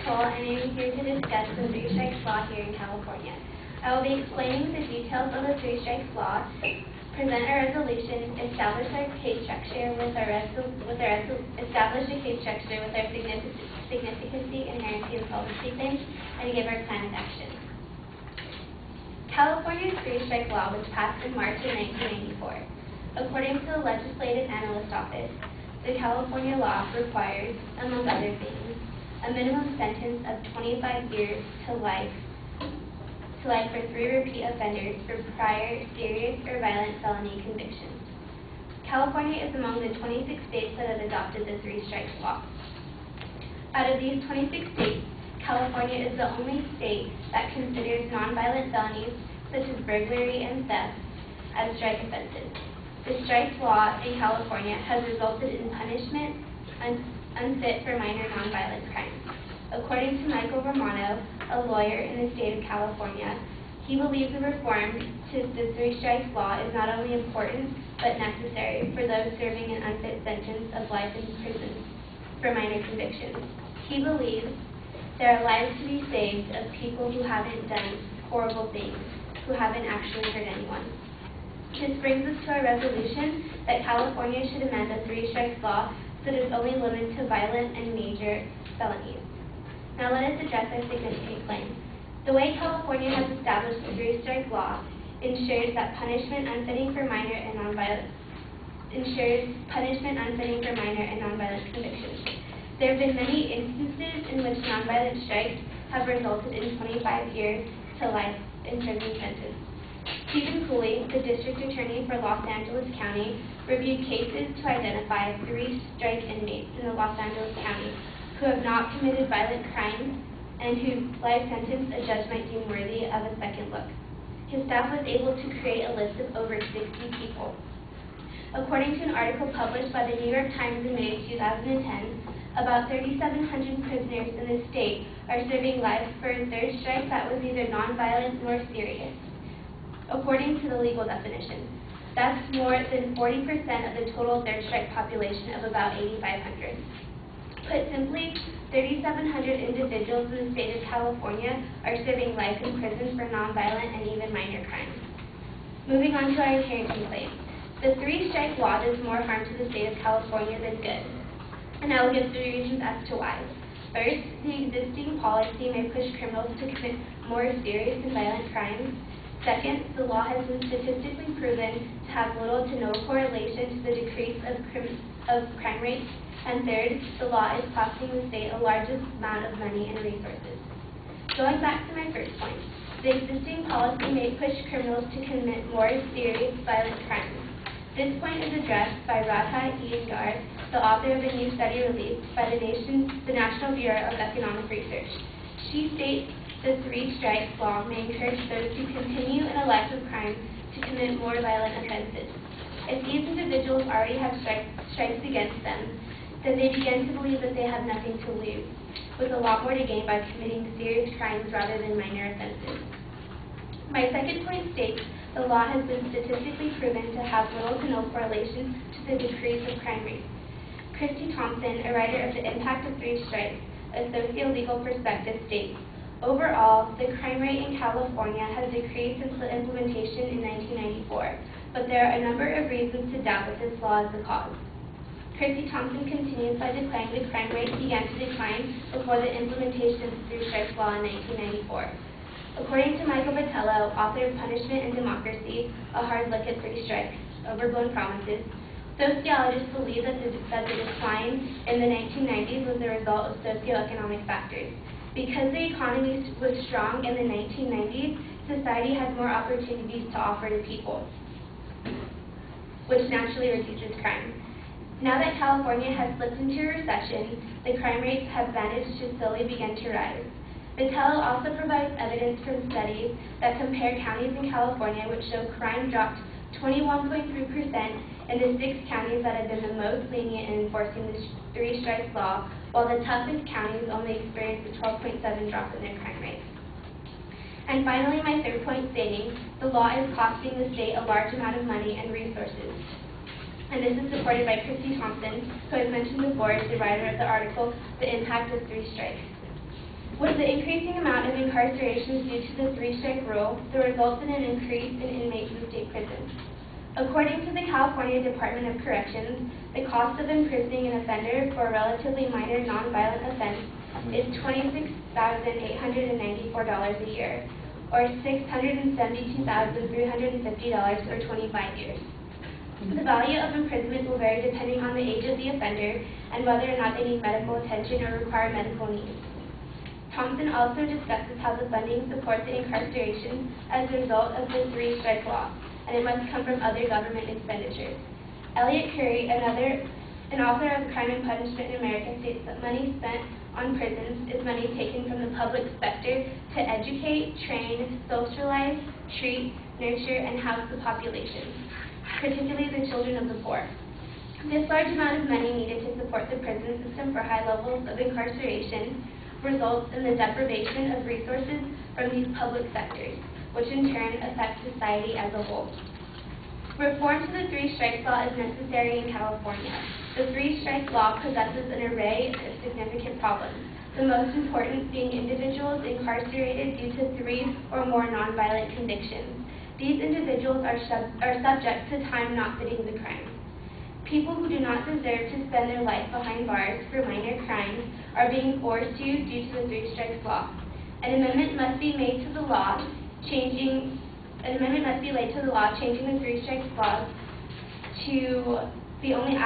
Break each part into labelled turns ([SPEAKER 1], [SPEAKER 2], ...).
[SPEAKER 1] Nicole, and I am here to discuss the three strikes law here in California. I will be explaining the details of the three strikes law, present a resolution, establish our case structure with our significancy, inherency, and solvency claims, and give our plan of action. California's three strike law was passed in March of 1994. According to the Legislative Analyst Office, the California law requires, among other things, a minimum sentence of 25 years to life for 3 repeat offenders for prior serious or violent felony convictions. California is among the 26 states that have adopted the three strikes law. Out of these 26 states, California is the only state that considers nonviolent felonies such as burglary and theft as strike offenses. The strikes law in California has resulted in punishment unfit for minor nonviolent crimes. According to Michael Romano, a lawyer in the state of California, he believes the reform to the three strikes law is not only important but necessary for those serving an unfit sentence of life in prison for minor convictions. He believes there are lives to be saved of people who haven't done horrible things, who haven't actually hurt anyone. This brings us to our resolution that California should amend the three strikes law so that it is only limited to violent and major felonies. Now let us address our significant claims. The way California has established the three strike law ensures punishment unfitting for minor and nonviolent convictions. There have been many instances in which nonviolent strikes have resulted in 25 years to life in prison sentence. Stephen Cooley, the district attorney for Los Angeles County, reviewed cases to identify three strike inmates in the Los Angeles County who have not committed violent crimes and whose life sentence a judge might deem worthy of a second look. His staff was able to create a list of over 60 people. According to an article published by the New York Times in May 2010, about 3,700 prisoners in the state are serving life for a third strike that was neither nonviolent nor serious, according to the legal definition. That's more than 40% of the total third strike population of about 8,500. Put simply, 3,700 individuals in the state of California are serving life in prison for nonviolent and even minor crimes. Moving on to our inherency claim. The three strike law does more harm to the state of California than good, and I will give 3 reasons as to why. First, the existing policy may push criminals to commit more serious and violent crimes. Second, the law has been statistically proven to have little to no correlation to the decrease of crime rates. And third, the law is costing the state a large amount of money and resources. Going back to my first point, the existing policy may push criminals to commit more serious violent crimes. This point is addressed by Radha Iyengar, the author of a new study released by the National Bureau of Economic Research. She states the three strikes law may encourage those who continue in a life of crime to commit more violent offenses. If these individuals already have strikes against them, then they begin to believe that they have nothing to lose, with a lot more to gain by committing serious crimes rather than minor offenses. My second point states the law has been statistically proven to have little to no correlation to the decrease of crime rates. Christy Thompson, a writer of The Impact of Three Strikes, a socio-legal perspective, states, overall, the crime rate in California has decreased since the implementation in 1994, but there are a number of reasons to doubt that this law is the cause. Christy Thompson continues by declaring the crime rate began to decline before the implementation of the three strikes law in 1994. According to Michael Vitello, author of Punishment and Democracy, A Hard Look at Three Strikes, Overblown Promises, sociologists believe that the decline in the 1990s was the result of socioeconomic factors. Because the economy was strong in the 1990s, society had more opportunities to offer to people, which naturally reduces crime. Now that California has slipped into a recession, the crime rates have managed to slowly begin to rise. Vitello also provides evidence from studies that compare counties in California which show crime dropped 21.3% in the 6 counties that have been the most lenient in enforcing the three strikes law, while the toughest counties only experienced a 12.7% drop in their crime rates. And finally, my third point stating, the law is costing the state a large amount of money and resources. And this is supported by Christy Thompson, who I've mentioned before is the writer of the article, The Impact of Three Strikes. With the increasing amount of incarcerations due to the three-strike rule, there results in an increase in inmates in state prisons. According to the California Department of Corrections, the cost of imprisoning an offender for a relatively minor nonviolent offense is $26,894 a year, or $672,350 or 25 years. The value of imprisonment will vary depending on the age of the offender and whether or not they need medical attention or require medical needs. Thompson also discusses how the funding supports the incarceration as a result of the three-strike law, and it must come from other government expenditures. Elliot Curry, an author of Crime and Punishment in America, states that money spent on prisons is money taken from the public sector to educate, train, socialize, treat, nurture, and house the population, particularly the children of the poor. This large amount of money needed to support the prison system for high levels of incarceration results in the deprivation of resources from these public sectors, which in turn affects society as a whole. Reform to the three-strike law is necessary in California. The three-strike law possesses an array of significant problems, the most important being individuals incarcerated due to 3 or more nonviolent convictions. These individuals are subject to time not fitting the crime. People who do not deserve to spend their life behind bars for minor crimes are being forced to due to the three-strikes law. An amendment must be laid to the law changing the three-strikes laws to be only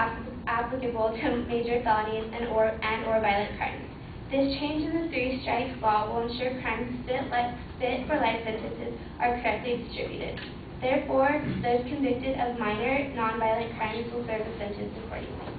[SPEAKER 1] applicable to major felonies and or violent crimes. This change in the three-strikes law will ensure crimes fit for life sentences are correctly distributed. Therefore, those convicted of minor nonviolent crimes will serve a sentence accordingly.